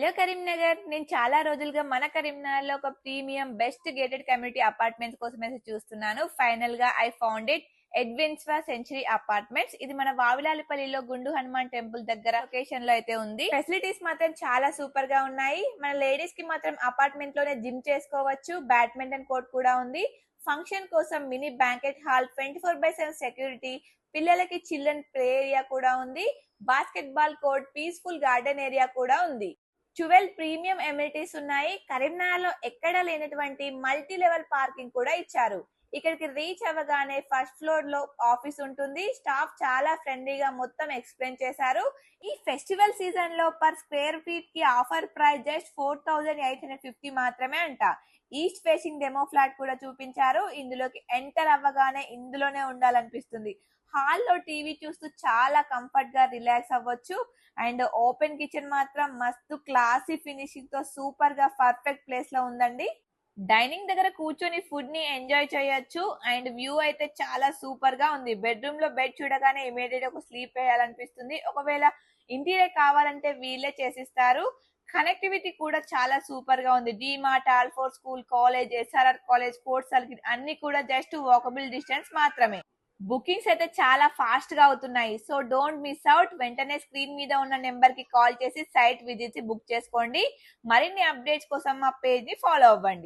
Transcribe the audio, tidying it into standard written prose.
Hello Karimnagar. నేను చాలా రోజులుగా మన కరీంనగర్ లో ఒక premium best gated community apartments కోసం అయితే చూస్తున్నాను. ఫైనల్ గా ఐ ఫౌండ్ ఇట్. ఎడ్విన్స్వా సెంచరీ అపార్ట్మెంట్స్. ఇది మన వావిలాలపల్లిలో గుండు హనుమాన్ టెంపుల్ దగ్గర లొకేషన్ లో అయితే ఉంది. ఫెసిలిటీస్ మాత్రం చాలా సూపర్ గా ఉన్నాయి. మన లేడీస్ కి మాత్రం అపార్ట్మెంట్ లోనే జిమ్ చేసుకోవచ్చు. బ్యాడ్మింటన్ కోర్ట్ కూడా ఉంది. ఫంక్షన్ కోసం మినీ బ్యాంకెట్ హాల్, 24/7 సెక్యూరిటీ, పిల్లలకి చిల్డ్రన్ ప్లే ఏరియా కూడా ఉంది. Basket ball court, peaceful garden area కూడా ఉంది. 12 ప్రీమియం ఎమ్యూనిటీస్ ఉన్నాయి. కరీంనగర్ లో ఎక్కడ లేనటువంటి మల్టీ లెవెల్ పార్కింగ్ కూడా ఇచ్చారు. ఇక్కడికి రీచ్ అవ్వగానే ఫస్ట్ ఫ్లోర్ లో ఆఫీస్ ఉంటుంది. స్టాఫ్ చాలా ఫ్రెండ్లీగా మొత్తం ఎక్స్ప్లెయిన్ చేశారు. ఈ ఫెస్టివల్ సీజన్ లో పర్ స్క్వేర్ ఫీట్ కి ఆఫర్ ప్రైస్ జస్ట్ 4850 మాత్రమే అంట. ఈస్ట్ ఫేసింగ్ డెమో ఫ్లాట్ కూడా చూపించారు. ఇందులోకి ఎంటర్ అవ్వగానే ఇందులోనే ఉండాలనిపిస్తుంది. హాల్లో టీవీ చూస్తూ చాలా కంఫర్ట్ గా రిలాక్స్ అవ్వచ్చు. అండ్ ఓపెన్ కిచెన్ మాత్రం మస్తు క్లాసీ ఫినిషింగ్ తో సూపర్ గా పర్ఫెక్ట్ ప్లేస్ లో ఉందండి. డైనింగ్ దగ్గర కూర్చొని ఫుడ్ ని ఎంజాయ్ చేయొచ్చు. అండ్ వ్యూ అయితే చాలా సూపర్ గా ఉంది. బెడ్రూమ్ లో బెడ్ చూడగానే ఇమీడియట్ ఒక స్లీప్ వేయాలనిపిస్తుంది. ఒకవేళ ఇంటీరియర్ కావాలంటే వీళ్ళే చేసిస్తారు. కనెక్టివిటీ కూడా చాలా సూపర్ గా ఉంది. DMart, Alphores school, college, SRR college, sports circuit అన్ని కూడా జస్ట్ వాకబుల్ డిస్టెన్స్ మాత్రమే. బుకింగ్స్ అయితే చాలా ఫాస్ట్ గా అవుతున్నాయి. So don't miss out. వెంటనే స్క్రీన్ మీద ఉన్న నెంబర్ కి కాల్ చేసి సైట్ విజిట్ బుక్ చేసుకోండి. మరిన్ని అప్డేట్స్ కోసం మా పేజ్ ని ఫాలో అవ్వండి.